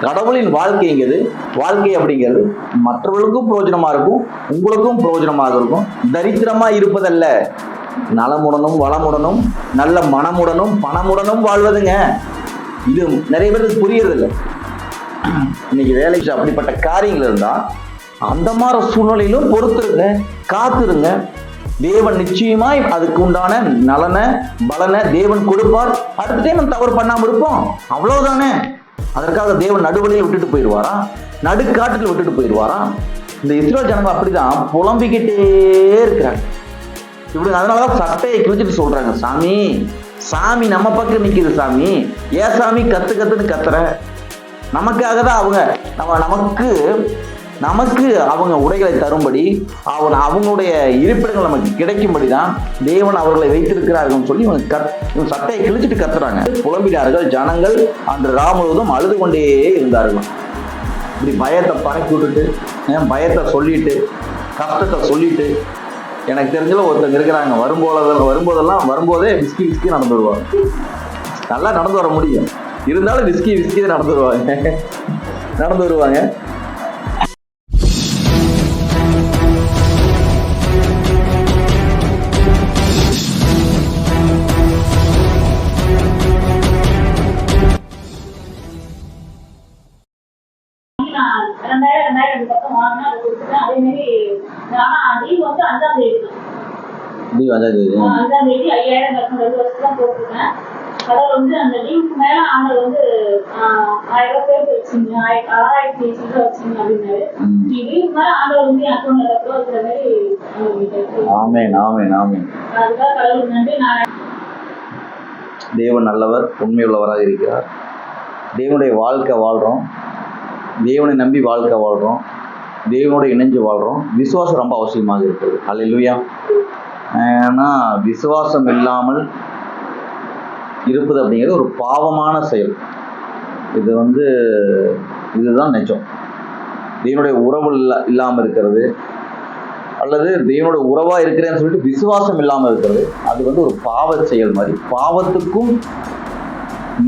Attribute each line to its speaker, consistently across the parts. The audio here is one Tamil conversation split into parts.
Speaker 1: கடவுளின் வாழ்க்கைங்கிறது வாழ்க்கை அப்படிங்கிறது மற்றவர்களுக்கும் பிரயோஜனமா இருக்கும், உங்களுக்கும் பிரயோஜனமாக இருக்கும். தரித்திரமா இருப்பதல்ல, நலமுடனும் வளமுடனும் நல்ல மனமுடனும் பணமுடனும் வாழ்வதுங்க. இது நிறைய பேருக்கு புரியறது இல்லை. இன்னைக்கு வேலைக்கு அப்படிப்பட்ட காரியங்கள் இருந்தா அந்த மாதிரி சூழ்நிலையிலும் பொறுத்திருங்க, காத்திருங்க. தேவன் நிச்சயமாய் அதுக்கு உண்டான நலனை பலனை தேவன் கொடுப்பார். அடுத்த டைம் நம்ம தவறு பண்ணாம இருப்போம், அவ்வளவுதானே. அதற்காக தேவன் நடுவழியில் விட்டுட்டு போயிடுவாரா? நடுக்காட்டில் விட்டுட்டு போயிடுவாரா? இந்த இஸ்ரேல் ஜனங்க அப்படிதான் புலம்பிக்கிட்டே இருக்கிறாங்க. இப்படி அதனாலதான் சட்டையை கிழிச்சிட்டு சொல்றாங்க, சாமி சாமி நம்ம பக்கம் நிக்குது, சாமி ஏன் சாமி கத்து கத்துன்னு கத்துற? நமக்காக தான் அவங்க நமக்கு அவங்க உடைகளை தரும்படி அவங்களுடைய இருப்பிடங்கள் நமக்கு கிடைக்கும்படி தான் தேவன் அவர்களை வைத்திருக்கிறார்கள் சொல்லி இவங்க சட்டையை கிழிச்சிட்டு கத்துறாங்க. புலம்பினார்கள் ஜனங்கள் அன்று ரா முழுவதும் அழுது கொண்டே இருந்தார்கள். இப்படி பயத்தை பறக்கி விட்டுட்டு, பயத்தை சொல்லிட்டு, கஷ்டத்தை சொல்லிட்டு, எனக்கு தெரிஞ்சல ஒருத்தங்க இருக்கிறாங்க, வரும்போதே விஸ்கி நடந்து வருவாங்க. நல்லா நடந்து வர முடியும், இருந்தாலும் விஸ்கி நடந்து வருவாங்க.
Speaker 2: கடவுள் வந்து அந்த லீவுக்கு மேல ஆண்டவர் வந்து 1000 பேர் வச்சுங்க, 6000 வச்சுங்க அப்படின்னாரு. நீ லீவுக்கு மேல ஆண்டவர் வந்து அக்கௌண்ட்ல இருக்கிற மாதிரி.
Speaker 1: ஆமென் ஆமென் ஆமென்.
Speaker 2: அதுக்காக கடவுள் நன்றி.
Speaker 1: தேவன் நல்லவர், உண்மை உள்ளவராக இருக்கிறார். தேவனுடைய வாழ்க்கை வாழ்றோம், தேவனை நம்பி வாழ்க்கை வாழ்றோம், தேவனோட இணைஞ்சு வாழ்றோம். விசுவாசம் ரொம்ப அவசியமாக இருக்குது. அல்லேலூயா. ஏன்னா விசுவாசம் இல்லாமல் இருப்பது அப்படிங்கிறது ஒரு பாவமான செயல். இதுதான் நிஜம். தேவனுடைய உறவு இல்லாமல் இருக்கிறது, அல்லது தேவனுடைய உறவா இருக்கிறேன்னு சொல்லிட்டு விசுவாசம் இல்லாமல் இருக்கிறது, அது ஒரு பாவ செயல் மாதிரி. பாவத்துக்கும்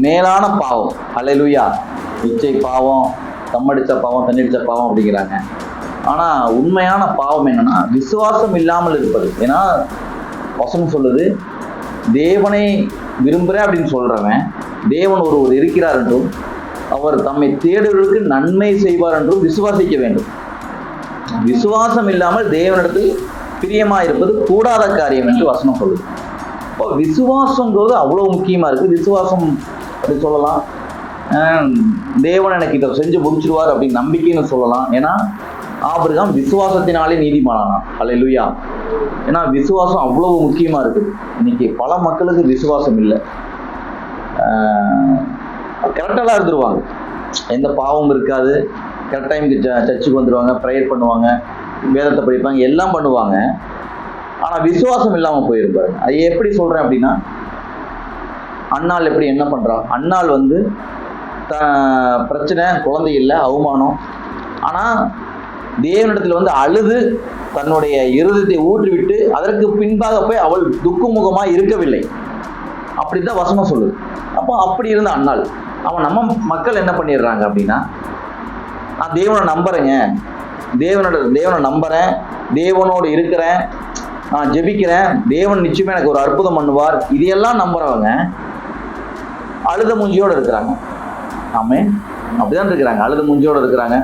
Speaker 1: மேலான பாவம். அல்லேலூயா. இச்சை பாவம், தம்மடிச்ச பாவம், தண்ணடிச்ச பாவம் அப்படிங்கிறாங்க. ஆனா உண்மையான பாவம் என்னன்னா விசுவாசம் இல்லாமல் இருப்பது. ஏன்னா வசனம் சொல்லுது, தேவனை விரும்புகிறேன் அப்படின்னு சொல்றவன் தேவன் ஒருவர் இருக்கிறார் என்றும் அவர் தம்மை தேடுவதற்கு நன்மை செய்வார் என்றும் விசுவாசிக்க வேண்டும். விசுவாசம் இல்லாமல் தேவனிடத்தில் பிரியமாயிருப்பது கூடாத காரியம் என்று வசனம் சொல்லுது. இப்போ விசுவாசங்கிறது அவ்வளவு முக்கியமா இருக்கு. விசுவாசம் அப்படி சொல்லலாம், தேவன் எனக்கு இதை செஞ்சு முடிச்சிருவார் அப்படின்னு நம்பிக்கைன்னு சொல்லலாம். ஏன்னா ஆபிரகாம் விசுவாசத்தினாலே நீதிமானானான். அல்லேலூயா. ஏன்னா விசுவாசம் அவ்வளவு முக்கியமா இருக்குது. இன்னைக்கு பல மக்களுக்கு விசுவாசம் இல்லை. கரெக்டாக இருந்துருவாங்க, எந்த பாவமும் இருக்காது, கரெக்ட் டைமுக்கு சர்ச்சுக்கு வந்துடுவாங்க, ப்ரேயர் பண்ணுவாங்க, வேதத்தை படிப்பாங்க, எல்லாம் பண்ணுவாங்க. ஆனால் விசுவாசம் இல்லாமல் போயிருப்பாரு. அது எப்படி சொல்றேன் அப்படின்னா, அன்னாள் எப்படி என்ன பண்றா? அன்னாள் பிரச்சனை, குழந்தை இல்லை, அவமானம். ஆனால் தேவனிடத்தில் அழுது தன்னுடைய இருதயத்தை ஊற்றிவிட்டு அதற்கு பின்பாக போய் அவள் துக்குமுகமா இருக்கவில்லை. அப்படித்தான் வசனம் சொல்லுது. அப்போ அப்படி இருந்த அன்னாள். அவன் நம்ம மக்கள் என்ன பண்ணிடுறாங்க அப்படின்னா, நான் தேவனை நம்புறேங்க, தேவனை நம்புறேன், தேவனோடு இருக்கிறேன், நான் ஜெபிக்கிறேன், தேவன் நிச்சயமா எனக்கு ஒரு அற்புதம் பண்ணுவார், இதையெல்லாம் நம்புறவங்க அழுத மூஞ்சியோடு இருக்கிறாங்க. ஆமே, அப்படிதான் இருக்கிறாங்க, அழுத மூஞ்சியோடு இருக்கிறாங்க.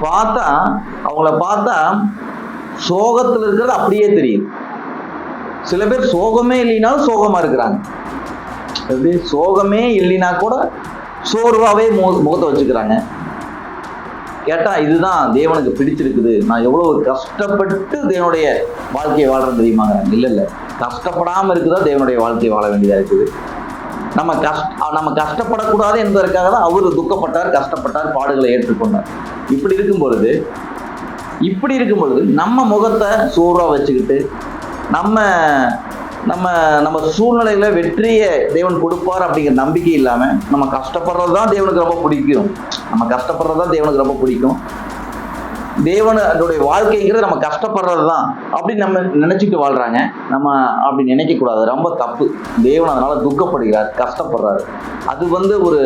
Speaker 1: பார்த்தா அவங்கள பார்த்தா சோகத்தில் இருக்கிறது அப்படியே தெரியுது. சில பேர் சோகமே இல்லைனாலும் சோகமா இருக்கிறாங்க. எப்படி சோகமே இல்லைனா கூட சோர்வாவே முகத்தை வச்சுக்கிறாங்க. கேட்டா இதுதான் தேவனுக்கு பிடிச்சிருக்குது, நான் எவ்வளவு கஷ்டப்பட்டு தேவனுடைய வாழ்க்கையை வாழ்றேன் தெரியுமாங்க. இல்லை, கஷ்டப்படாம இருக்குதா தேவனுடைய வாழ்க்கையை வாழ வேண்டியதா இருக்குது. நம்ம கஷ்டப்படக்கூடாது என்பதற்காக தான் அவரு துக்கப்பட்டார், கஷ்டப்பட்டார், பாடுகளை ஏற்றுக்கொண்டார். இப்படி இருக்கும் பொழுது நம்ம முகத்தை சோர்வா வச்சுக்கிட்டு நம்ம சூழ்நிலையில வெற்றியை தேவன் கொடுப்பார் அப்படிங்கிற நம்பிக்கை இல்லாம நம்ம கஷ்டப்படுறது தான் தேவனுக்கு ரொம்ப பிடிக்கும். தேவனுடைய வாழ்க்கைங்கிறது நம்ம கஷ்டப்படுறது தான் அப்படின்னு நம்ம நினைச்சிட்டு வாழ்றாங்க. நம்ம அப்படி நினைக்க கூடாது, ரொம்ப தப்பு. தேவன் அதனால துக்கப்படுகிறார், கஷ்டப்படுறாரு. அது ஒரு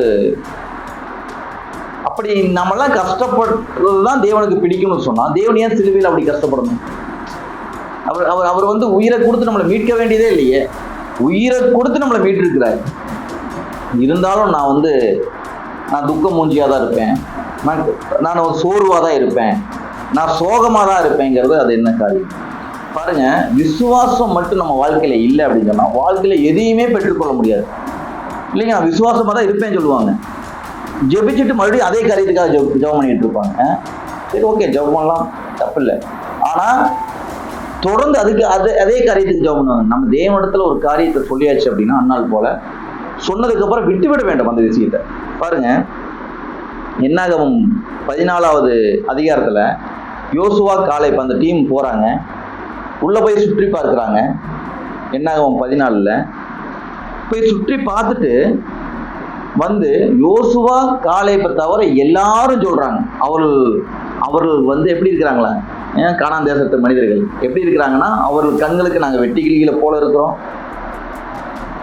Speaker 1: அப்படி நம்மளாம் கஷ்டப்படுறது தான் தேவனுக்கு பிடிக்கும்னு சொன்னா தேவன் ஏன் சிலுவையில் அப்படி கஷ்டப்படணும்? அவர் உயிரை கொடுத்து நம்மளை மீட்க வேண்டியதே இல்லையே. உயிரை கொடுத்து நம்மளை மீட்டிருக்கிறார். இருந்தாலும் நான் துக்க மூஞ்சியா தான் இருப்பேன், நான் ஒரு சோர்வா தான் இருப்பேன், நான் சோகமா தான் இருப்பேங்கிறது அது என்ன காரியம் பாருங்க. விசுவாசம் மட்டும் நம்ம வாழ்க்கையில இல்லை அப்படின்னு சொன்னா வாழ்க்கையில எதையுமே பெற்றுக்கொள்ள முடியாது இல்லைங்க. நான் விசுவாசமா தான் இருப்பேன்னு சொல்லுவாங்க, ஜெபிச்சுட்டு மறுபடியும் அதே காரியத்துக்காக ஜெபம் பண்ணிட்டு இருப்பாங்க. சரி, ஓகே, ஜெபம் பண்ணலாம், தப்பு இல்லை. ஆனா தொடர்ந்து அதே காரியத்துக்கு ஜெபம் பண்ணுவாங்க. நம்ம தேவனிடத்துல ஒரு காரியத்தை சொல்லியாச்சு அப்படின்னா அந்நாள் போல சொன்னதுக்கு அப்புறம் விட்டுவிட வேண்டும் அந்த விஷயத்த. பாருங்க, என்னாகமம் 14வது அதிகாரத்துல யோசுவா காலேப் அந்த டீம் போறாங்க, உள்ள போய் சுற்றி பார்க்குறாங்க. என்னாகமம் 14ல் போய் சுற்றி பார்த்துட்டு யோசுவா காலேப்பை தவிர எல்லாரும் சொல்றாங்க அவர்கள் எப்படி இருக்கிறாங்களா, கானான் தேசத்து மனிதர்கள் எப்படி இருக்கிறாங்கன்னா அவர்கள் கண்களுக்கு நாங்கள் வெட்டி கிளிகளை போல இருக்கிறோம்,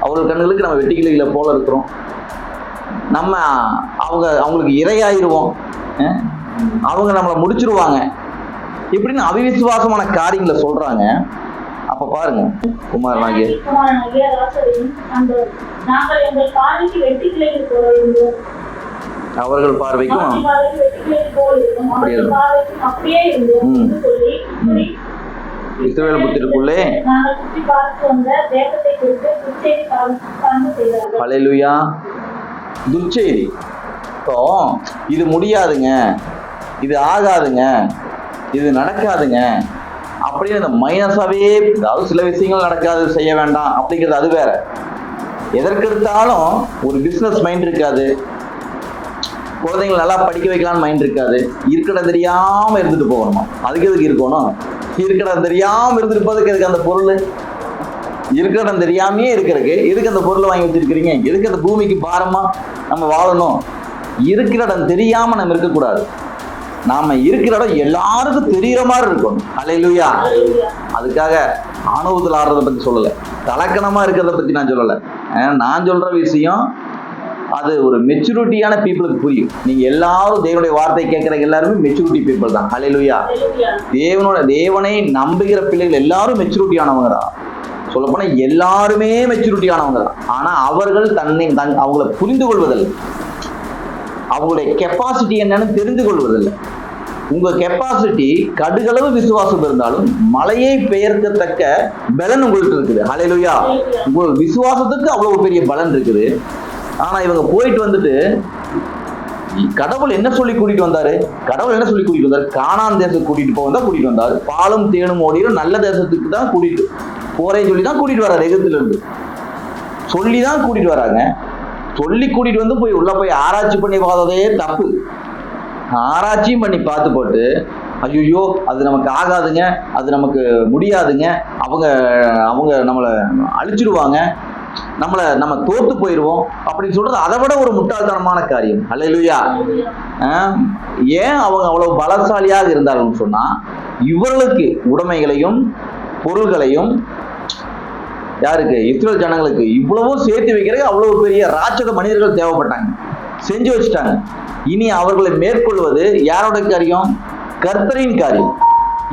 Speaker 1: அவர்கள் கண்களுக்கு நம்ம வெட்டி கிளிகளை போல இருக்கிறோம், நம்ம அவங்களுக்கு இரையாயிருவோம், அவங்க நம்மளை முடிச்சிருவாங்க இப்படின்னு அவிவிசுவாசமான காரியங்களை சொல்றாங்க. அப்ப பாருங்க, குமாரனாகிய அவர்கள் பார்வைக்கும் இஸ்ரவேல் புத்திரருக்குள்ளே ஹல்லேலூயா துர்ச்செய்தி. இப்போ இது முடியாதுங்க, இது ஆகாதுங்க, இது நடக்காதுங்க அப்படின்னு அந்த மைனஸாவே, அதாவது சில விஷயங்கள் நடக்காது, செய்ய வேண்டாம் அப்படிங்கிறது அது வேற. எதற்கெடுத்தாலும் ஒரு பிசினஸ் மைண்ட் இருக்காது, குழந்தைங்களை நல்லா படிக்க வைக்கலான்னு மைண்ட் இருக்காது, இருக்கிற தெரியாம இருந்துட்டு போகணுமா, அதுக்கு எதுக்கு இருக்கணும்? இருக்கிற தெரியாம இருந்துட்டு போறதுக்கு எதுக்கு அந்த பொருள்? இருக்கிற தெரியாமையே இருக்கிறதுக்கு எதுக்கு அந்த பொருளை வாங்கி வச்சிருக்கிறீங்க? எதுக்கு அந்த பூமிக்கு பாரமா நம்ம வாழணும்? இருக்கிற இடம் தெரியாம நம்ம இருக்கக்கூடாது. நாம இருக்கிற இடம் எல்லாருக்கும் தெரிகிற மாதிரி இருக்கணும். ஹல்லேலூயா. அதுக்காக ஆணவத்தில் ஆடுறதை பத்தி சொல்லலை, தலக்கணமா இருக்கிறத பத்தி நான் சொல்லலை. நான் சொல்ற விஷயம் அது ஒரு மெச்சூரிட்டியான பீப்புளுக்கு புரியும். நீங்க எல்லாரும் தேவனுடைய வார்த்தை கேட்கிற எல்லாருமே மெச்சூரிட்டி பீப்புள் தான். ஹல்லேலூயா. தேவனை நம்புகிற பிள்ளைகள் எல்லாரும் மெச்சூரிட்டி ஆனவங்க தான். சொல்லப்போனா எல்லாருமே மெச்சூரிட்டி ஆனவங்க தான். ஆனா அவர்கள் அவங்கள புரிந்து கொள்வதில்லை, அவங்களுடைய கெப்பாசிட்டி என்னன்னு தெரிந்து கொள்வதில்லை. உங்க கெப்பாசிட்டி கடுகளவு விசுவாசம் இருந்தாலும் மலையை பெயர்க்கத்தக்க பலன் உங்களுக்கு இருக்குது. ஹல்லேலூயா. உங்க விசுவாசத்துக்கு அவ்வளவு பெரிய பலன் இருக்குது. ஆனா இவங்க போயிட்டு கடவுள் என்ன சொல்லி கூட்டிட்டு வந்தாரு? கானான் தேசத்துக்கு கூட்டிட்டு வந்தாரு. பாலும் தேனும் ஓடிற நல்ல தேசத்துக்கு தான் கூட்டிட்டு போறேன்னு சொல்லி தான் கூட்டிட்டு வர்றாரு. எகிப்துல இருந்து சொல்லி தான் கூட்டிட்டு வராங்க. சொல்லி கூட்டிட்டு போய் உள்ள போய் ஆராய்ச்சி பண்ணி பார்த்ததே தப்பு. ஆராய்ச்சியும் பண்ணி பார்த்து போட்டு ஐயோ அது நமக்கு ஆகாதுங்க, அது நமக்கு முடியாதுங்க, அவங்க நம்மளை அழிச்சிடுவாங்க, நம்ம தோத்து போயிடுவோம் அப்படின்னு சொல்றது அதை விட ஒரு முட்டாள்தனமான காரியம். ஹல்லேலூயா. ஏன் அவங்க அவ்வளவு பலசாலியாக இருந்தார்கள் சொன்னா இவர்களுக்கு உடைமைகளையும் பொருள்களையும், யாருக்கு? இஸ்ரவேல் ஜனங்களுக்கு இவ்வளவும் சேர்த்து வைக்கிறதுக்கு அவ்வளவு பெரிய ராட்சத மனிதர்கள் தேவைப்பட்டாங்க, செஞ்சு வச்சுட்டாங்க. இனி அவர்களை மேற்கொள்வது யாரோட காரியம்? கர்த்தரின் காரியம்.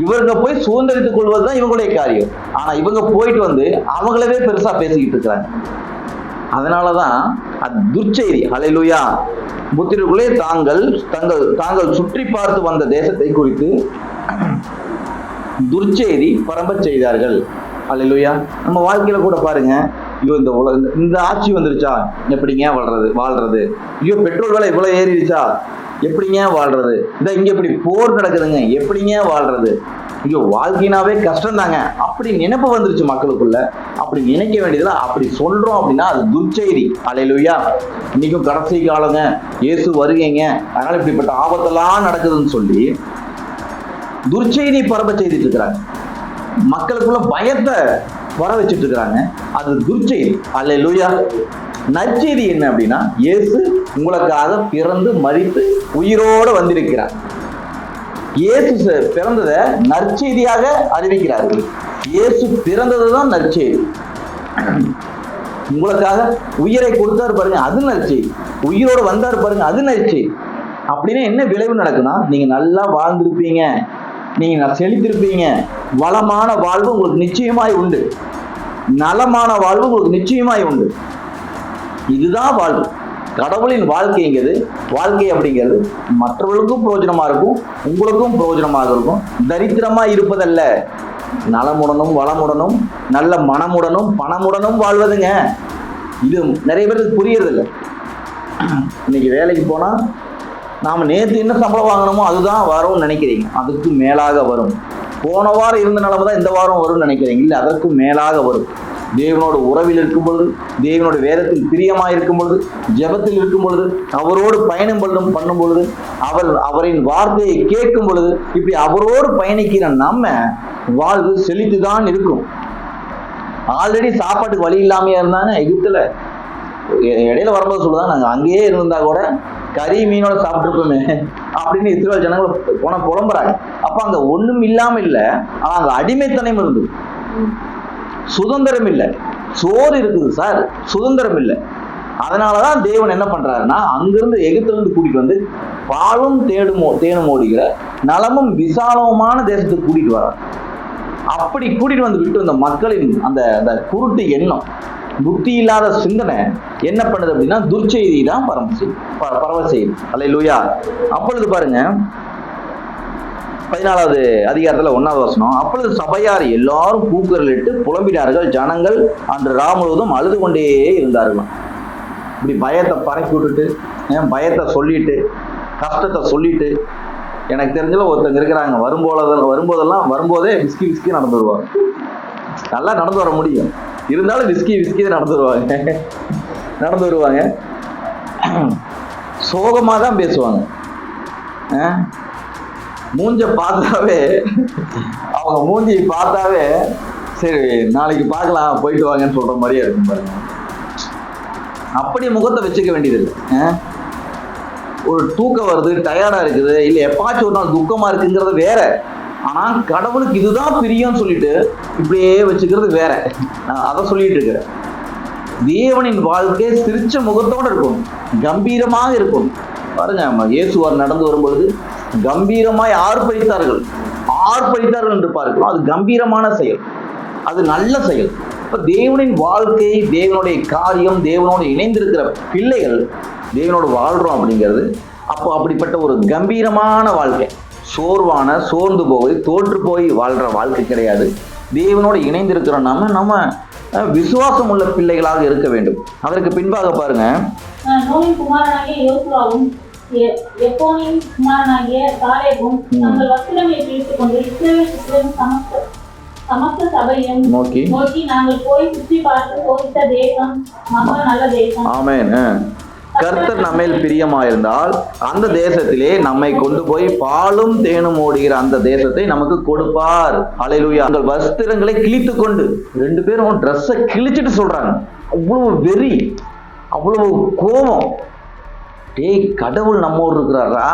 Speaker 1: இவங்க போய் சுதந்திரித்துக் கொள்வதுதான் இவங்களுடைய காரியம். ஆனா இவங்க போயிட்டு அவங்களவே பெருசா பேசிக்கிட்டு இருக்கிறாங்க. அதனாலதான் அது துர்ச்செய்தி. ஹல்லேலூயா. புத்திரருக்குள்ளே தாங்கள் சுற்றி பார்த்து வந்த தேசத்தை குறித்து துர்ச்செய்தி பரம்ப செய்தார்கள். ஹல்லேலூயா. நம்ம வாழ்க்கையில கூட பாருங்க, ஐயோ இந்த ஆட்சி வந்துருச்சா, எப்படிங்க வாழ்றது? ஐயோ பெட்ரோல் விலை இவ்வளவு ஏறிடுச்சா, எப்படிங்க வாழ்றது? இங்க இப்படி போர் நடக்குதுங்க, எப்படிங்க வாழ்றது? ஐயோ வாழ்க்கைனாவே கஷ்டம் தாங்க அப்படி நினைப்பு வந்துருச்சு மக்களுக்குள்ள. அப்படி நினைக்க வேண்டியதுல அப்படி சொல்றோம் அப்படின்னா அது துர்ச்செய்தி. ஹல்லேலூயா. இன்னைக்கும் கடைசி காலங்க, இயேசு வருகைங்க, அதனால இப்படிப்பட்ட ஆபத்தெல்லாம் நடக்குதுன்னு சொல்லி துர்ச்செய்தி பரப்ப செய்துட்டு இருக்கிறாங்க. மக்களுக்குள்ள பயத்தை வர வச்சுட்டு இருக்கிறாங்க. அது துர்ச்செய்தி. ஹல்லேலூயா. நற்செய்தி என்ன அப்படின்னா, இயேசு உங்களுக்காக பிறந்து மரித்து உயிரோடு வந்திருக்கிறார். இயேசு பிறந்ததை நற்செய்தியாக அறிவிக்கிறார்கள். இயேசு பிறந்ததுதான் நற்செய்தி. உங்களுக்காக உயிரை கொடுத்தாரு பாருங்க, அது நற்செய்தி. உயிரோடு வந்தாரு பாருங்க, அது நற்செய்தி. அப்படின்னா என்ன விளைவு நடக்குன்னா, நீங்க நல்லா வாழ்ந்திருப்பீங்க, நீங்க செழித்திருப்பீங்க, வளமான வாழ்வு உங்களுக்கு நிச்சயமாய் உண்டு, நலமான வாழ்வு உங்களுக்கு நிச்சயமாய் உண்டு. இதுதான் வாழ்வு. கடவுளின் வாழ்க்கைங்கிறது, வாழ்க்கை அப்படிங்கிறது மற்றவர்களுக்கும் பிரயோஜனமா இருக்கும், உங்களுக்கும் பிரயோஜனமாக இருக்கும். தரித்திரமா இருப்பதல்ல, நலமுடனும் வளமுடனும் நல்ல மனமுடனும் பணமுடனும் வாழ்வதுங்க. இது நிறைய பேருக்கு புரியறதில்லை. இன்னைக்கு வேலைக்கு போனா நாம நேற்று என்ன சம்பளம் வாங்கணுமோ அதுதான் வரும்னு நினைக்கிறீங்க, அதுக்கு மேலாக வரும். போன வாரம் இருந்த நிலைமை தான் இந்த வாரம் வரும்னு நினைக்கிறீங்க, இல்லை அதற்கும் மேலாக வரும். தேவனோட உறவில் இருக்கும் பொழுது, தேவனோட வேதத்தில் பிரியமா இருக்கும் பொழுது, ஜெபத்தில் இருக்கும் பொழுது, அவரோடு பயணம் பண்ணும் பொழுது, அவரின் வார்த்தையை கேட்கும் பொழுது, இப்படி அவரோடு பயணிக்கிற நம்ம வாழ்வு செழித்துதான் இருக்கும். ஆல்ரெடி சாப்பாட்டுக்கு வழி இல்லாமையா இருந்தாங்க எகிப்துல. இடையில வரும்போது சொல்லுதான், நாங்க அங்கேயே இருந்தா கூட கறி மீனோட சாப்பிட்டுருப்போமே அப்படின்னு இஸ்ரவேல் ஜனங்கள் புலம்புறாங்க. அப்ப அங்க ஒண்ணும் இல்லாம இல்ல, ஆனா அங்க அடிமைத்தனம் இருந்தது, சுதந்திரம் இல்லை. சோறு இருக்குது சார், சுதந்திரம் இல்லை. அதனாலதான் தேவன் என்ன பண்றாருன்னா, அங்கிருந்து எகிப்துல இருந்து கூட்டிட்டு வந்து பாலும் தேனும் ஓடுகிற நலமும் விசாலமான தேசத்துக்கு கூட்டிட்டு வர்றார். அப்படி கூட்டிட்டு வந்து விட்டு அந்த மக்களின் அந்த குருட்டு எண்ணம், புத்தி இல்லாத சிந்தனை என்ன பண்ணுது அப்படின்னா, துர்ச்செய்தி தான் பரவ செய்யுது. அல்லேலூயா. அப்பொழுது பாருங்க 14வது அதிகாரத்துல 1வது வசனம், அப்பொழுது சபையார் எல்லாரும் கூக்குரலிட்டு புலம்பினார்கள், ஜனங்கள் அன்று ரா முழுவதும் அழுது கொண்டே இருந்தார்களாம். இப்படி பயத்தை பறக்கி விட்டுட்டு, பயத்தை சொல்லிட்டு, கஷ்டத்தை சொல்லிட்டு, எனக்கு தெரிஞ்சல ஒருத்தங்க இருக்கிறாங்க, வரும்போதே விஸ்கி நடந்து வருவாங்க. நல்லா நடந்து வர முடியும், இருந்தாலும் விஸ்கி நடந்து வருவாங்க. சோகமா தான் பேசுவாங்க. மூஞ்ச பார்த்தாவே, அவங்க மூஞ்சி பார்த்தாவே சரி நாளைக்கு பார்க்கலாம் போயிட்டு வாங்கன்னு சொல்ற மாதிரியே இருக்கும் பாருங்க. அப்படி முகத்தை வச்சுக்க வேண்டியது இல்லை. ஒரு தூக்கம் வருது, டயர்டா இருக்குது, இல்லை எப்பாச்சும் ஒரு நாள் துக்கமா இருக்குங்கிறது வேற. ஆனா கடவுளுக்கு இதுதான் பிரியம்னு சொல்லிட்டு இப்படியே வச்சுக்கிறது வேற. நான் அதை சொல்லிட்டு இருக்கிறேன். தேவனின் வாழ்க்கை சிரிச்ச முகத்தோடு இருக்கும், கம்பீரமாக இருக்கும். பாருங்க, இயேசுவார் நடந்து வரும்பொழுது கம்பீரமாய் ஆர்ப்பரித்தார்கள் என்று பார்க்கிறோம். அது கம்பீரமான செயல், அது நல்ல செயல். இப்ப தேவனின் வாழ்க்கை, தேவனுடைய காரியம், தேவனோடு இணைந்திருக்கிற பிள்ளைகள் தேவனோடு வாழ்றோம் அப்படிங்கிறது அப்போ அப்படிப்பட்ட ஒரு கம்பீரமான வாழ்க்கை. சோர்ந்து போய் தோற்று போய் வாழ்ற வாழ்க்கை கிடையாது. தேவனோடு இணைந்திருக்கிற நம்ம விசுவாசம் உள்ள பிள்ளைகளாக இருக்க வேண்டும். அதற்கு பின்பாக பாருங்க,
Speaker 2: நூனின் குமாரனாகிய யோசுவாவும் எப்போனின் குமாரனாகிய காலேபும் தங்கள் வஸ்திரங்களை பிரித்துக் கொண்டு இஸ்ரவேல் சுற்றும் சமஸ்த சபையும் நோக்கி நாங்கள் போய் சுற்றி பார்த்து சோதித்த தேசம் மகா நல்ல தேசம்.
Speaker 1: ஆமென். கர்த்தர் நம்மேல் பிரியமாயிருந்தால் அந்த தேசத்திலே நம்மை கொண்டு போய் பாலும் தேனும் ஓடுகிற அந்த தேசத்தை நமக்கு கொடுப்பார். அல்லேலூயா. உங்கள் வஸ்திரங்களை கிழித்து கொண்டு, 2 பேரும் ட்ரெஸ்ஸை கிழிச்சிட்டு சொல்றாங்க. அவ்வளவு வெறி, அவ்வளவு கோபம். டேய், கடவுள் நம்மோடு இருக்கிறாரா?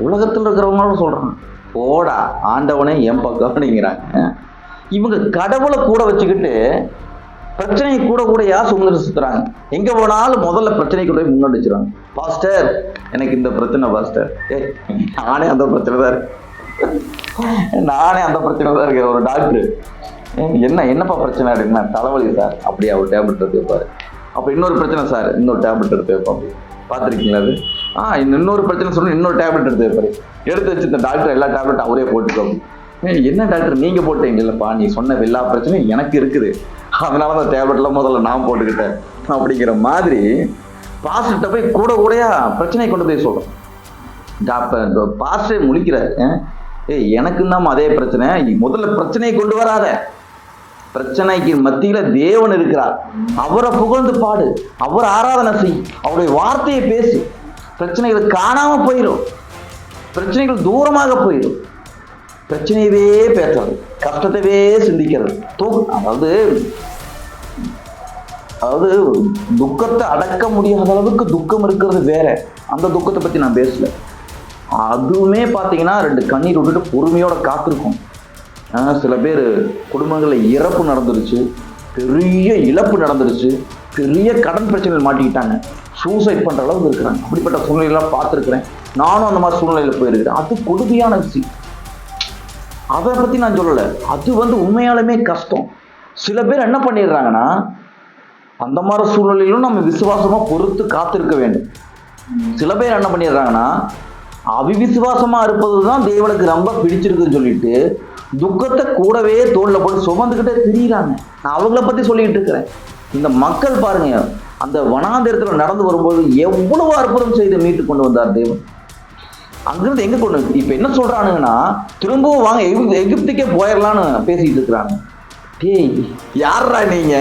Speaker 1: உலகத்தில் இருக்கிறவங்களும் சொல்றாங்க, போடா ஆண்டவனே என் பக்கம் அப்படிங்கிறாங்க. இவங்க கடவுளை கூட வச்சுக்கிட்டு பிரச்சனையை கூட யார் சுமந்து சுத்துறாங்க. எங்க போனாலும் முதல்ல பிரச்சனை கூட முன்னாடி வச்சுருவாங்க. பாஸ்டர், எனக்கு இந்த பிரச்சனை பாஸ்டர். நானே அந்த பிரச்சனை தான் இருக்கேன். ஒரு டாக்டர், என்னப்பா பிரச்சனை அப்படின்னா, தலைவலி சார். அப்படியே அவர் டேப்லெட் எடுத்து வைப்பாரு. அப்போ இன்னொரு பிரச்சனை சார், இன்னொரு டேப்லெட் எடுத்து வைப்போம். பார்த்துருக்கீங்களா அது? இன்னொரு பிரச்சனை சொல்லி இன்னொரு டேப்லெட் எடுத்து வைப்பாரு. எடுத்து வச்சு இந்த டாக்டர் எல்லா டேப்லெட் அவரே போட்டுக்கோங்க. என்ன டாக்டர் நீங்க போட்டீங்க? இல்லப்பா, நீ சொன்ன எல்லா பிரச்சனையும் எனக்கு இருக்குது, அதனால அந்த டேப்லெட்லாம் முதல்ல நான் போட்டுக்கிட்டேன் அப்படிங்கிற மாதிரி பாஸ்டர்கிட்ட போய் கூடையா பிரச்சனையை கொண்டு போய் சொல்றோம். பாஸ்டர் முழிக்கிறாரு, எனக்கும் தான் அதே பிரச்சனை, முதல்ல பிரச்சனையை கொண்டு வராத, பிரச்சனைக்கு மத்தியில தேவன் இருக்கிறார், அவரை புகழ்ந்து பாடு, அவர் ஆராதனை செய், அவருடைய வார்த்தையை பேசு. பிரச்சனைகள் காணாம போயிடும், பிரச்சனைகள் தூரமாக போயிடும். பிரச்சனையவே பேசுறது, கஷ்டத்தையே சிந்திக்கிறது. அதாவது துக்கத்தை அடக்க முடியாத அளவுக்கு துக்கம் இருக்கிறது வேற. அந்த துக்கத்தை பத்தி நான் பேசல. அதுவுமே பார்த்தீங்கன்னா 2 கண்ணீர் விட்டுட்டு பொறுமையோட காத்திருக்கும். சில பேர் குடும்பங்களில் இறப்பு நடந்துருச்சு, பெரிய இழப்பு நடந்துருச்சு, பெரிய கடன் பிரச்சனைகள் மாட்டிக்கிட்டாங்க, சூசைட் பண்ணுற அளவுக்கு இருக்கிறாங்க. அப்படிப்பட்ட சூழ்நிலையெல்லாம் பார்த்துருக்குறேன். நானும் அந்த மாதிரி சூழ்நிலையில் போயிருக்கிறேன். அது கொடுமையான விஷயம். அதை பற்றி நான் சொல்லலை. அது உண்மையாலுமே கஷ்டம். சில பேர் என்ன பண்ணிடுறாங்கன்னா, அந்த மாதிரி சூழ்நிலையிலும் நம்ம விசுவாசமாக பொறுத்து காத்திருக்க வேண்டும். சில பேர் என்ன பண்ணிடுறாங்கன்னா, அவிவிசுவாசமாக இருப்பது தான் தேவனுக்கு ரொம்ப பிடிச்சிருக்குன்னு சொல்லிட்டு துக்கத்தை கூடவே தோளில் போட்டு சுமந்துக்கிட்டே திரியிறாங்க. நான் அவங்கள பற்றி சொல்லிக்கிட்டு இருக்கிறேன். இந்த மக்கள் பாருங்க, அந்த வனாந்திரத்தில் நடந்து வரும்போது எவ்வளவு அற்புதம் செய்து மீட்டு கொண்டு வந்தார் தேவன். அங்கிருந்து எங்க கொண்டு இப்ப என்ன சொல்றானுங்கன்னா, திரும்பவும் வாங்க எகிப்துக்கே போயிடலான்னு பேசிட்டு இருக்கிறாங்க. டேய், யாரா நீங்க,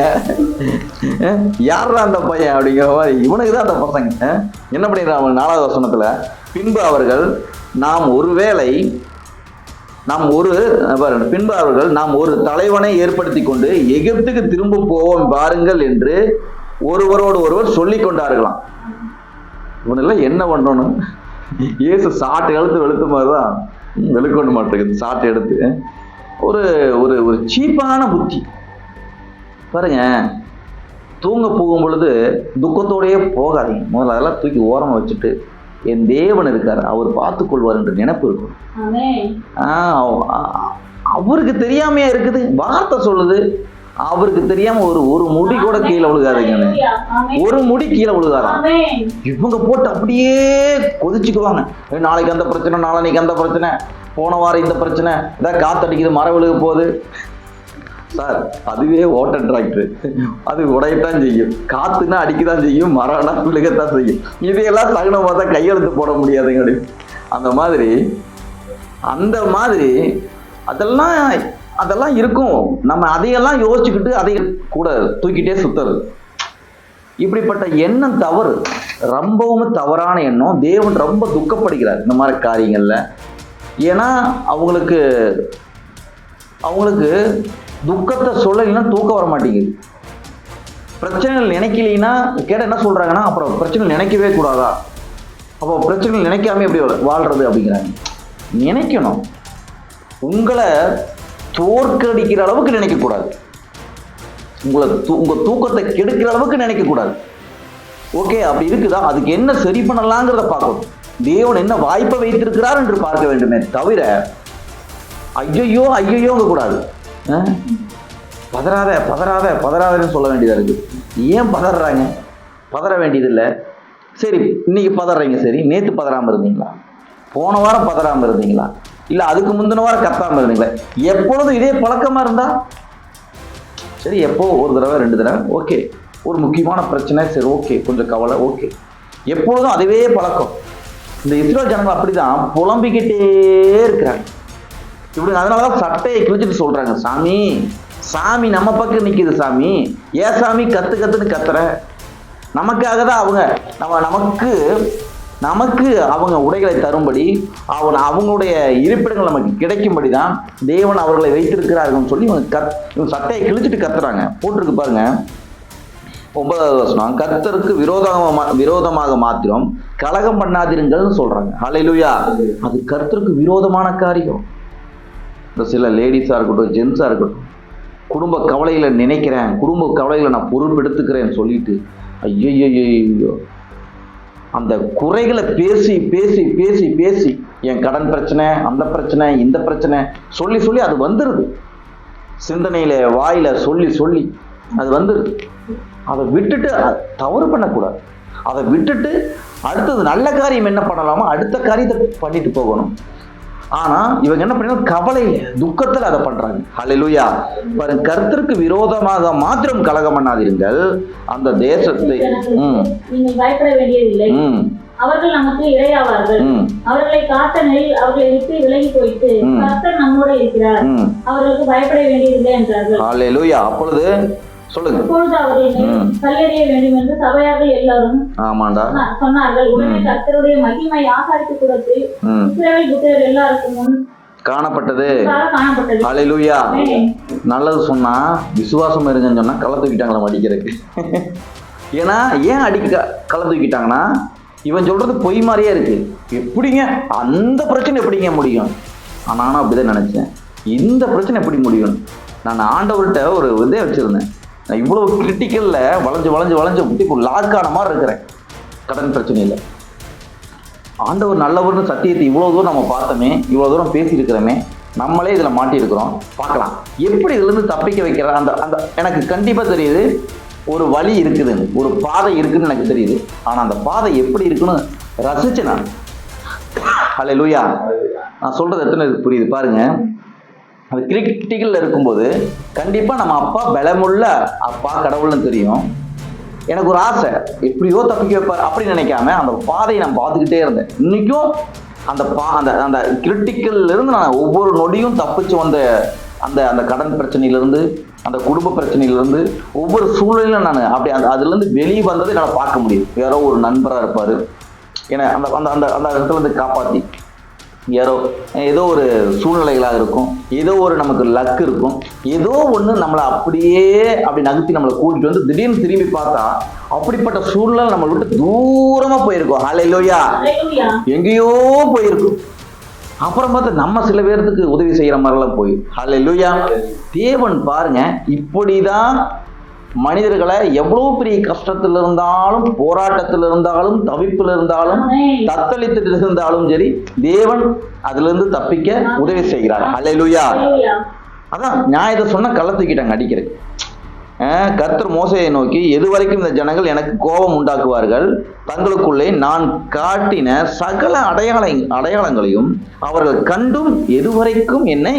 Speaker 1: யாரா அந்த பையன் அப்படிங்கிற மாதிரி இவனுக்கு தான் அந்த பசங்க என்ன பண்ணிடுறாங்க. 4வது வசனத்துல, பின்பு அவர்கள் நாம் ஒரு தலைவனை ஏற்படுத்தி கொண்டு எகிப்துக்கு திரும்ப போவோம் பாருங்கள் என்று ஒருவரோடு ஒருவர் சொல்லி கொண்டார்களாம். இவனெல்லாம் என்ன பண்ணணும்? இயேசு சாட்டை எழுத்து வெளுத்த மாதிரிதான் வெளுக்கொண்டு மாட்டேங்குது. சாட்டை எடுத்து ஒரு ஒரு ஒரு சீப்பான புத்தி பாருங்க. தூங்க போகும் பொழுது துக்கத்தோடையே போகாதீங்க. முதல்ல அதெல்லாம் தூக்கி ஓரமாக வச்சுட்டு, என் தேவன் இருக்கார், அவர் பார்த்துக் கொள்வார் என்ற நினைப்பு இருக்கும். அவருக்கு தெரியாமையா இருக்குது. வார்த்தை சொல்லுது, அவருக்கு தெரியாம ஒரு முடி கூட கீழே விழுகாதுங்க. ஒரு முடி கீழே விழுகாதான். இவங்க போட்டு அப்படியே கொதிச்சுக்குவாங்க. நாளைக்கு அந்த பிரச்சனை, நாளைக்கு அந்த பிரச்சனை, போன வாரம் இந்த பிரச்சனை, ஏதாவது காத்தடிக்குது, மரம் விழுக போகுது. சார், அதுவே ஓட்டர் டிராக்டர், அது உடையத்தான் செய்யும். காத்துனா அடிக்கதான் செய்யும், மரம்னா விழுகத்தான் செய்யும். இதையெல்லாம் சகனமாக தான் கையெழுத்து போட முடியாதுங்க. அந்த மாதிரி அதெல்லாம் இருக்கும். நம்ம அதையெல்லாம் யோசிச்சுக்கிட்டு அதை கூட தூக்கிட்டே சுத்துறது, இப்படிப்பட்ட எண்ணம் தவறு, ரொம்பவும் தவறான எண்ணம். தேவன் ரொம்ப துக்கப்படுகிறார் இந்த மாதிரி காரியங்கள்ல. ஏன்னா அவங்களுக்கு துக்கத்தை சொல்லலைன்னா தூக்கம் வர மாட்டேங்குது. பிரச்சனைகள் நினைக்கலைன்னா கேட்ட என்ன சொல்றாங்கன்னா, அப்புறம் பிரச்சனை நினைக்கவே கூடாதா, அப்போ பிரச்சனைகள் நினைக்காம எப்படி வாழ்றது அப்படிங்கிறாங்க. நினைக்கணும். உங்களை தோற்கடிக்கிற அளவுக்கு நினைக்கக்கூடாது, உங்க தூக்கத்தை கெடுக்கிற அளவுக்கு நினைக்கக்கூடாது. ஓகே, அப்படி இருக்குதா, அதுக்கு என்ன சரி பண்ணலாங்கிறத பார்க்கணும். தேவன் என்ன வாய்ப்பை வைத்திருக்கிறார் என்று பார்க்க வேண்டுமே தவிர ஐயோங்க கூடாது. பதறாதன்னு சொல்ல வேண்டியதா இருக்கு. ஏன் பதறாங்க? பதற வேண்டியதில்லை. சரி, இன்னைக்கு பதறீங்க, சரி, நேற்று பதறாம இருந்தீங்களா? போன வாரம் பதறாம இருந்தீங்களா? இல்ல அதுக்கு முந்தின வாரம் கத்தாம இருந்தீங்களா? எப்பொழுதும் இதே பழக்கமா இருந்தா சரி, எப்போ ஒரு தடவை 2 தடவை ஓகே, ஒரு முக்கியமான பிரச்சனை, சரி ஓகே, கொஞ்சம் கவலை, ஓகே, எப்பொழுதும் அதுவே பழக்கம். இந்த இஸ்ரேல் ஜனங்கள் அப்படிதான் புலம்பிக்கிட்டே இருக்கிறாங்க. இப்படி அதனாலதான் சட்டையை கிழிச்சிட்டு சொல்றாங்க, சாமி நம்ம பக்கம் நிக்குது, சாமி ஏன் சாமி கத்துன்னு கத்துற? நமக்காக தான் நமக்கு அவங்க உடைகளை தரும்படி, அவங்களுடைய இருப்பிடங்கள் நமக்கு கிடைக்கும்படி தான் தேவன் அவர்களை வைத்திருக்கிறார்கள் சொல்லி இவங்க சட்டையை கிழிச்சிட்டு கத்துறாங்க. போட்டிருக்கு பாருங்க 9வது வசனம், கர்த்தருக்கு விரோதமாக மாத்திரம் கலகம் பண்ணாதிருங்கள்னு சொல்றாங்க. ஹல்லேலூயா. அது கர்த்தருக்கு விரோதமான காரியம். இந்த சில லேடிஸா இருக்கட்டும், ஜென்ஸா இருக்கட்டும், குடும்ப கவலைகளை நினைக்கிறேன், குடும்ப கவலைகளை நான் பொறுப்பெடுத்துக்கிறேன்னு சொல்லிட்டு ஐயோ அந்த குறைகளை பேசி என் கடன் பிரச்சனை, அந்த பிரச்சனை, இந்த பிரச்சனை சொல்லி அது வந்துருது. சிந்தனையில வாயில சொல்லி அது வந்துருது. அதை விட்டுட்டு தவறு பண்ணக்கூடாது. அதை விட்டுட்டு அடுத்தது நல்ல காரியம் என்ன பண்ணலாமோ அடுத்த காரியத்தை பண்ணிட்டு போகணும். ஆனா இவங்க என்ன பண்ணணும், கவலையில துக்கத்துல அதை பண்றாங்க. ஹல்லேலூயா. பாருங்க, கர்த்தருக்கு விரோதமாக மாத்திரம் கலகம் பண்ணாதீர்கள், அந்த தேசத்தை
Speaker 2: நீங்கள் பயப்பட வேண்டியதில்லை, அவர்கள் நமக்கு இரையாவார்கள், அவர்களை காத்த நெல் அவர்களை விட்டு விலகி போயிட்டு கர்த்தர் நம்மோட இருக்கிறார், அவர்களுக்கு பயப்பட வேண்டியதில்லை என்றார்கள்.
Speaker 1: ஹல்லேலூயா. அப்பொழுது சொல்லுங்க,
Speaker 2: இப்பொழுது அவர்களை கல்லெறிய வேண்டும் என்று சபையார்கள் எல்லாரும் சொன்னார்கள். உடனே கர்த்தருடைய மகிமை ஆசாரிப்பு கூடத்தில் இஸ்ரவேல் புத்திரர் எல்லாருக்கும் முன் காணப்பட்டது. ஹல்லேலூயா.
Speaker 1: நல்லது சொன்னா விசுவாசம் இருங்கன்னு சொன்னா களை தூக்கிட்டாங்களா அடிக்கிறதுக்கு. ஏன்னா ஏன் கள்ள தூக்கிட்டாங்கன்னா, இவன் சொல்றது பொய் மாதிரியே இருக்கு, எப்படிங்க அந்த பிரச்சனை எப்படிங்க முடியும்? நானும் அப்படிதான் நினைச்சேன், இந்த பிரச்சனை எப்படி முடியும்? நான் ஆண்டவர்கிட்ட ஒரு இதே வச்சிருந்தேன், நான் இவ்வளவு கிரிட்டிக்கல்ல வளைஞ்சு வளைஞ்சு வளைஞ்சு இப்போ லாக் ஆன மாதிரி இருக்கிறேன் கடன் பிரச்சனையில். ஆண்டவர் நல்லவர்னு சத்தியத்தை இவ்வளோ தூரம் நம்ம பார்த்தோமே, இவ்வளோ தூரம் பேசியிருக்கிறோமே, நம்மளே இதில் மாட்டியிருக்கிறோம். பார்க்கலாம் எப்படி இதுலேருந்து தப்பிக்க வைக்கிற அந்த அந்த எனக்கு கண்டிப்பாக தெரியுது ஒரு வழி இருக்குதுன்னு, ஒரு பாதை இருக்குதுன்னு எனக்கு தெரியுது. ஆனால் அந்த பாதை எப்படி இருக்குன்னு ரசிச்சேன் நான். ஹல்லேலூயா. நான் சொல்கிறது எத்தனை புரியுது பாருங்க. அது கிரிட்டிக்கல்ல இருக்கும்போது கண்டிப்பாக நம்ம அப்பா பலமுள்ள அப்பா கடவுள்னு தெரியும். எனக்கு ஒரு ஆசை, எப்படியோ தப்பிக்க வைப்பார் அப்படின்னு நினைக்காம அந்த பாதையை நான் பார்த்துக்கிட்டே இருந்தேன். இன்னைக்கும் அந்த அந்த அந்த கிரிட்டிக்கல்ல இருந்து நான் ஒவ்வொரு நொடியும் தப்பிச்சு வந்த அந்த அந்த கடன் பிரச்சனையிலிருந்து, அந்த குடும்ப பிரச்சனையிலிருந்து, ஒவ்வொரு சூழ்நிலையிலும் நான் அப்படி அதுலேருந்து வெளியே வந்ததை என்னால் பார்க்க முடியும். யாரோ ஒரு நண்பராக இருப்பார், ஏன்னா அந்த அந்த அந்த அந்த இடத்துல இருந்து காப்பாற்றி, யாரோ ஏதோ ஒரு சூழ்நிலைகளாக இருக்கும், ஏதோ ஒரு நமக்கு லக் இருக்கும், ஏதோ ஒன்று நம்மளை அப்படியே அப்படி நகர்த்தி நம்மளை கூட்டிட்டு வந்து திடீர்னு திரும்பி பார்த்தா அப்படிப்பட்ட சூழ்நிலை நம்மளை விட்டு தூரமாக போயிருக்கோம். ஹல்லேலூயா. எங்கேயோ போயிருக்கும். அப்புறம் பார்த்து நம்ம சில பேருக்கு உதவி செய்கிற மாதிரிலாம் போய் ஹல்லேலூயா. தேவன் பாருங்க, இப்படிதான் மனிதர்களை எவ்வளவு பெரிய கஷ்டத்தில் இருந்தாலும், போராட்டத்தில் இருந்தாலும், தவிப்பில் இருந்தாலும், தத்தளித்து இருந்தாலும் சரி, தேவன் அதுல இருந்து தப்பிக்க உதவி செய்கிறார். ஹல்லேலூயா. அதான் நியாயத்தை சொன்ன கள்ளத்துக்கிட்டாங்க அடிக்கிறது. கர்த்தர் மோசேயை நோக்கி, எதுவரைக்கும் இந்த ஜனங்கள் எனக்கு கோபம் உண்டாக்குவார்கள், தங்களுக்குள்ளே நான் காட்டின சகல அடையாளங்களையும் அவர்கள் கண்டும் எதுவரைக்கும் என்னை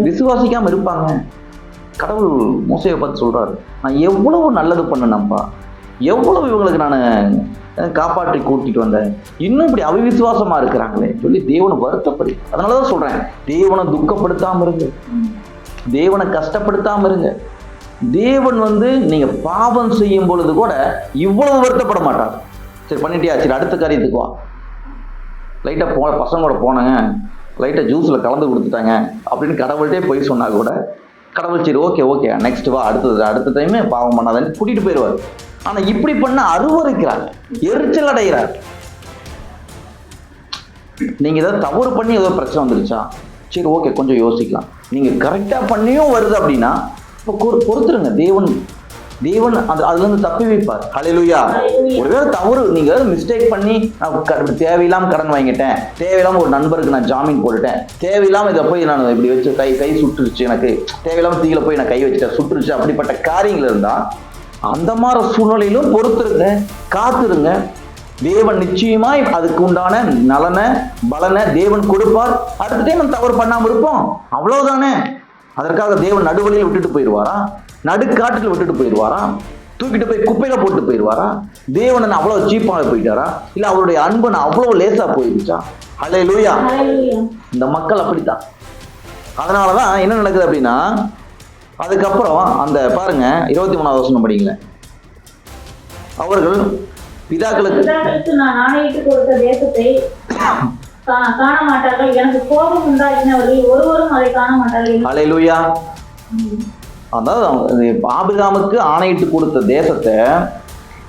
Speaker 1: விசுவாசிக்காம இருப்பாங்க. கடவுள் மோசேயை பார்த்து சொல்றாரு, நான் எவ்வளவு நல்லது பண்ணேன்ப்பா, எவ்வளவு இவங்களுக்கு நான் காப்பாற்றி கூட்டிட்டு வந்தேன், இன்னும் இப்படி அவிசுவாசமா இருக்கிறாங்களே சொல்லி தேவனை வருத்தப்படி. அதனாலதான் சொல்றேன், தேவனை துக்கப்படுத்தாம இருங்க, தேவனை கஷ்டப்படுத்தாம இருங்க. தேவன் நீங்க பாவம் செய்யும் பொழுது கூட இவ்வளவு வருத்தப்பட மாட்டார். சரி பண்ணிட்டியா, சரி அடுத்த காரியத்துக்கு வா. லைட்டா பசங்களோட போனாங்க, லைட்டா ஜூஸ்ல கலந்து கொடுத்துட்டாங்க அப்படின்னு கடவுள்கிட்டே போய் சொன்னா கூட கடவுள் சரி ஓகே நெக்ஸ்ட் வா, அடுத்த டைம் பாவம் பண்ணாதன்னு கூட்டிட்டு போயிடுவார். ஆனா இப்படி பண்ண அருவருக்கிறார், எரிச்சல் அடைகிறார். நீங்க ஏதாவது தவறு பண்ணி ஏதோ பிரச்சனை வந்துருச்சா, சரி ஓகே கொஞ்சம் யோசிக்கலாம். நீங்க கரெக்டா பண்ணியும் வருது அப்படின்னா பொறுத்துருங்க, தேவன் அதுல இருந்து தப்பி வைப்பார். ஹல்லேலூயா. ஒருவேளை தவறு நீங்க மிஸ்டேக் பண்ணி தேவையில்லாம கடன் வாங்கிட்டேன், தேவையில்லாம ஒரு நண்பருக்கு நான் ஜாமீன் போட்டுட்டேன், தேவையில்லாம இதை போய் நான் இப்படி வச்சு கை சுட்டுருச்சு, எனக்கு தேவையில்லாம தீயில போய் நான் கை வச்சுட்டேன் சுட்டுருச்சு, அப்படிப்பட்ட காரியங்கள் இருந்தா அந்த மாதிரி சூழ்நிலையிலும் பொறுத்துருங்க, காத்துருங்க. தேவன் நிச்சயமாய் அதுக்கு உண்டான நலனை பலனை தேவன் கொடுப்பார். அடுத்த டைம் நம்ம தவறு பண்ணாம இருப்போம், அவ்வளவுதானே. அதற்காக தேவன் நடுவழியில் விட்டுட்டு போயிடுவாரா, நடுக்காட்டுல விட்டுட்டு போயிடுவாரா, தூக்கிட்டு போய் குப்பையில போட்டு போயிடுவாரா? தேவன் அவ்வளவு சீப்பாக போயிட்டாரா, இல்ல அவருடைய அன்பு அவ்வளவு லேசா போயிடுச்சா? ஹல்லேலூயா. இந்த மக்கள் அப்படித்தான். அதனாலதான் என்ன நடக்குது அப்படின்னா, அதுக்கப்புறம் அந்த பாருங்க 23வது வசனம் படிங்களேன். அவர்கள் பிதாக்களுக்கு
Speaker 2: நான் ஆணையிட்டு கொடுத்த தேசத்தை காண மாட்டார்கள், எனக்கு கோபம் உண்டாக்கினவர்கள் ஒருவரும் அதை காண மாட்டார்கள்.
Speaker 1: ஹல்லேலூயா. அதாவது ஆபிரகாமுக்கு ஆணையிட்டு கொடுத்த தேசத்தை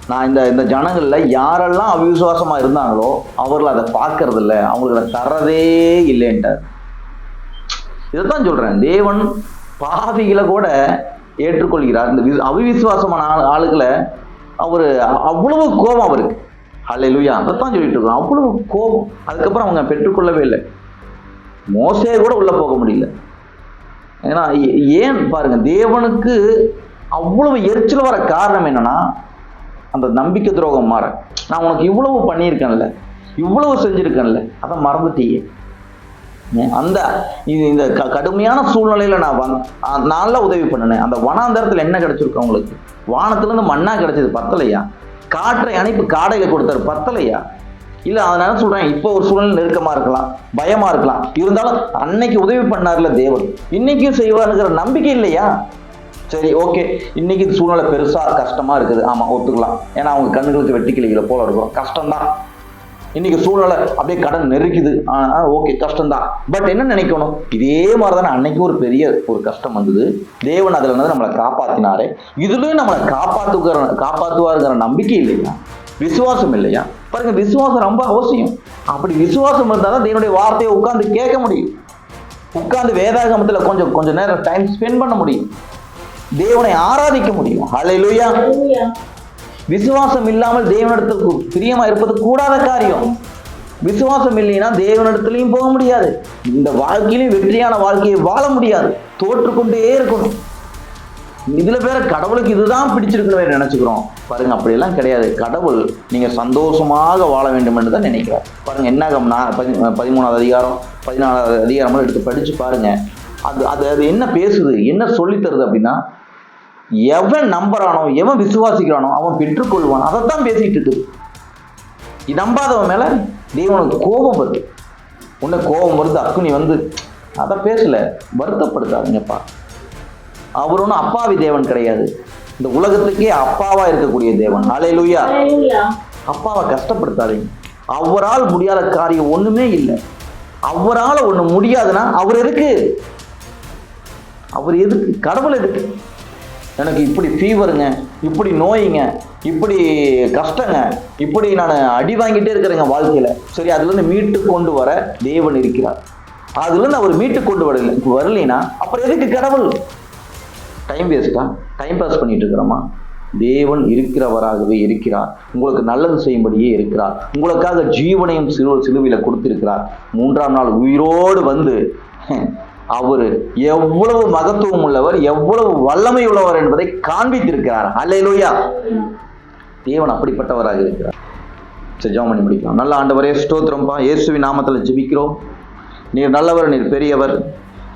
Speaker 1: நான் இந்த ஜனங்கள்ல யாரெல்லாம் அவிசுவாசமா இருந்தாங்களோ அவர்கள் அதை பார்க்கறது இல்லை, அவங்களுக்கு அதை தர்றதே இல்லைன்ட்டார். இதைத்தான் சொல்றேன், தேவன் பாவிகளை கூட ஏற்றுக்கொள்கிறார். இந்த அவிசுவாசமான ஆளுகளை அவரு அவ்வளவு கோபம் அவருக்கு. ஹல்லேலூயா. அதைத்தான் சொல்லிட்டு இருக்கோம், அவ்வளவு கோபம். அதுக்கப்புறம் அவங்க பெற்றுக்கொள்ளவே இல்லை, மோசே கூட உள்ள போக முடியல. ஏன்னா ஏன் பாருங்க, தேவனுக்கு அவ்வளவு எரிச்சல் வர காரணம் என்னன்னா அந்த நம்பிக்கை துரோகம் மாற. நான் உனக்கு இவ்வளவு பண்ணியிருக்கேன்ல, இவ்வளவு செஞ்சிருக்கேன்ல, அதை மறந்துட்டீங்க. அந்த இந்த கடுமையான சூழ்நிலையில நான் நல்ல உதவி பண்ணினேன். அந்த வனாந்தரத்துல என்ன கிடைச்சிருக்கு உங்களுக்கு? வானத்துல இருந்து மண்ணா கிடைச்சது பத்தலையா? காற்றை அனுப்பி காடையில கொடுத்தாரு பத்தலையா? இல்ல அதனால சொல்றேன், இப்போ ஒரு சூழ்நிலை நெருக்கமா இருக்கலாம், பயமா இருக்கலாம், இருந்தாலும் அன்னைக்கு உதவி பண்ணார்ல தேவன், இன்னைக்கும் செய்வாருங்கிற நம்பிக்கை இல்லையா? சரி ஓகே, இன்னைக்கு சூழ்நிலை பெருசா கஷ்டமா இருக்குது, ஆமா ஒத்துக்கலாம். ஏன்னா அவங்க கண்ணுகளுக்கு வெட்டி கிளிகளை போல இருக்கிறோம், கஷ்டம்தான். இன்னைக்கு சூழ்நிலை அப்படியே கடன் நெருக்குது, ஓகே கஷ்டம்தான். பட் என்ன நினைக்கணும், இதே மாதிரிதானே அன்னைக்கு ஒரு பெரிய ஒரு கஷ்டம் வந்தது, தேவன் அதுல இருந்து நம்மளை காப்பாத்தினாரே, இதுலயும் நம்மளை காப்பாத்துவாருங்கிற நம்பிக்கை இல்லையா, விசுவாசம் இல்லையா? பாருங்க, விசுவாசம் ரொம்ப அவசியம். அப்படி விசுவாசம் இருந்தாதான் தேவனுடைய வார்த்தையை உட்கார்ந்து கேட்க முடியும், உட்கார்ந்து வேதாகமத்துல கொஞ்சம் நேரம் டைம் ஸ்பெண்ட் பண்ண முடியும், தேவனை ஆராதிக்க முடியும். ஹல்லேலூயா. விசுவாசம் இல்லாமல் தேவனிடத்துக்கு பிரியமா இருப்பது கூடாத காரியம். விசுவாசம் இல்லைன்னா தேவனிடத்திலையும் போக முடியாது, இந்த வாழ்க்கையிலும் வெற்றியான வாழ்க்கையை வாழ முடியாது, தோற்றுக்கொண்டே இருக்கணும். இதுல பேர கடவுளுக்கு இதுதான் பிடிச்சிருக்கணும் நினைச்சுக்கிறோம். பாருங்க, அப்படியெல்லாம் கிடையாது. கடவுள் நீங்க சந்தோஷமாக வாழ வேண்டும் என்று தான் நினைக்கிறார். பாருங்க, என்னாகும் 13வது அதிகாரம் 14வது அதிகாரம் எடுத்து படிச்சு பாருங்க. அது என்ன பேசுது, என்ன சொல்லி தருது அப்படின்னா, எவன் நம்புறானோ, எவன் விசுவாசிக்கிறானோ அவன் பெற்றுக்கொள்வான். அதைத்தான் பேசிட்டு இருக்குது. நம்பாதவன் மேல தேவனுக்கு கோபம் வருது. உன்னை கோபம் வருது, அக்குனி வந்து, அதை பேசல, வருத்தப்படுத்தாதுங்கப்பா. அவர் ஒன்றும் அப்பாவி தேவன் கிடையாது, இந்த உலகத்துக்கே அப்பாவா இருக்கக்கூடிய தேவன். ஹல்லேலூயா. அப்பாவை கஷ்டப்படுத்தாதீங்க. அவரால் முடியாத காரியம் ஒண்ணுமே இல்லை. அவரால் ஒண்ணு முடியாதுன்னா அவர் எதுக்கு? அவர் எதுக்கு? கடவுள் எதுக்கு? எனக்கு இப்படி ஃபீவருங்க, இப்படி நோய்ங்க, இப்படி கஷ்டங்க, இப்படி நான் அடி வாங்கிட்டே இருக்கிறேங்க வாழ்க்கையில, சரி அதுலேருந்து மீட்டு கொண்டு வர தேவன் இருக்கிறார். அதுலேருந்து அவர் மீட்டு கொண்டு வரலைன்னா அப்புறம் எதுக்கு கடவுள்? டைம் வேஸ்டா? டைம் பாஸ் பண்ணிட்டு இருக்கிறோமா? தேவன் இருக்கிறவராகவே இருக்கிறார், உங்களுக்கு நல்லது செய்யும்படியே இருக்கிறார், உங்களுக்காக ஜீவனையும் சிலுவையில கொடுத்திருக்கிறார். 3ஆம் நாள் உயிரோடு வந்து அவர் எவ்வளவு மகத்துவம் உள்ளவர், எவ்வளவு வல்லமை உள்ளவர் என்பதை காண்பித்திருக்கிறார். ஹல்லேலூயா. தேவன் அப்படிப்பட்டவராக இருக்கிறார். சரி, ஜெபம் பண்ணி முடிக்கலாம். நல்ல ஆண்டவரே, ஸ்தோத்திரம்பா. இயேசுவின் நாமத்துல ஜெபிக்கிறோம். நீர் நல்லவர், நீர் பெரியவர்.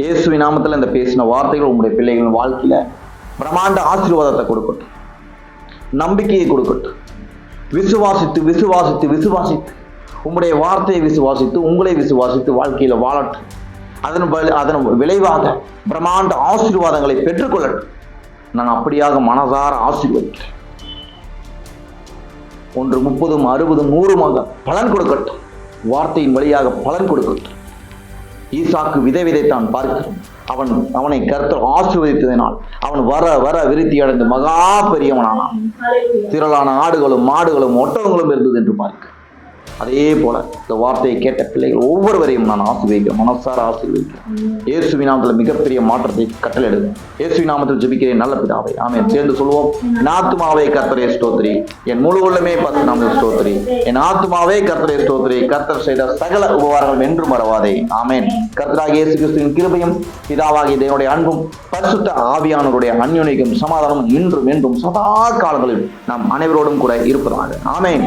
Speaker 1: இயேசுவின் நாமத்துல இந்த பேசின வார்த்தைகள் உங்களுடைய பிள்ளைகளின் வாழ்க்கையில பிரம்மாண்ட ஆசீர்வாதத்தை கொடுக்கட்டும், நம்பிக்கையை கொடுக்கட்டும். விசுவாசித்து விசுவாசித்து விசுவாசித்து உங்களுடைய வார்த்தையை விசுவாசித்து உங்களை விசுவாசித்து வாழ்க்கையில வாழட்டும். அதன் விளைவாக பிரம்மாண்ட ஆசீர்வாதங்களை பெற்றுக்கொள்ளட்டும். நான் அப்படியாக மனதார ஆசீர்வதிக்கிறேன். 1 30 60 100 பலன் கொடுக்கட்டும். வார்த்தையின் வழியாக பலன் கொடுக்கட்டும். ஈசாக்கு விதைத்தான் பார்க்கிறோம். அவனை கர்த்தர் ஆசீர்வதித்ததினால் அவன் வர வர விருத்தி அடைந்து மகா பெரியவனானான். திரளான ஆடுகளும் மாடுகளும் ஒட்டகங்களும் இருந்தது என்று பார்க்க, அதே போல இந்த வார்த்தையை கேட்ட பிள்ளைகள் ஒவ்வொருவரையும் நான் ஆசீர்வதிக்கிறேன், மனசார ஆசீர்வதிக்கிறேன். இயேசுவின் நாமத்தில் மிகப்பெரிய மாற்றத்தை கட்டளையிடுவேன். இயேசுவின் நாமத்தில் ஜெபிக்கிறேன் நல்ல பிதாவே, ஆமென். சேர்ந்து சொல்லுவோம். என் ஆத்துமாவே கர்த்தரை ஸ்தோத்திரி, என் முழு உள்ளமே பரிசுத்த நாமத்தை ஸ்தோத்திரி, என் ஆத்துமாவே கர்த்தரை ஸ்தோத்திரி, கர்த்தர் செய்த சகல உபகாரங்கள் என்றும் மறவாதே. ஆமென். கர்த்தராகிய இயேசு கிறிஸ்துவின் கிருபையும் பிதாவாகிய தேவனுடைய அன்பும் பரிசுத்த ஆவியானவருடைய அந்யோன்யமும் சமாதானமும் இன்றும் என்றும் சதா காலங்களில் நாம் அனைவரோடும் கூட இருப்பதாக. ஆமென்.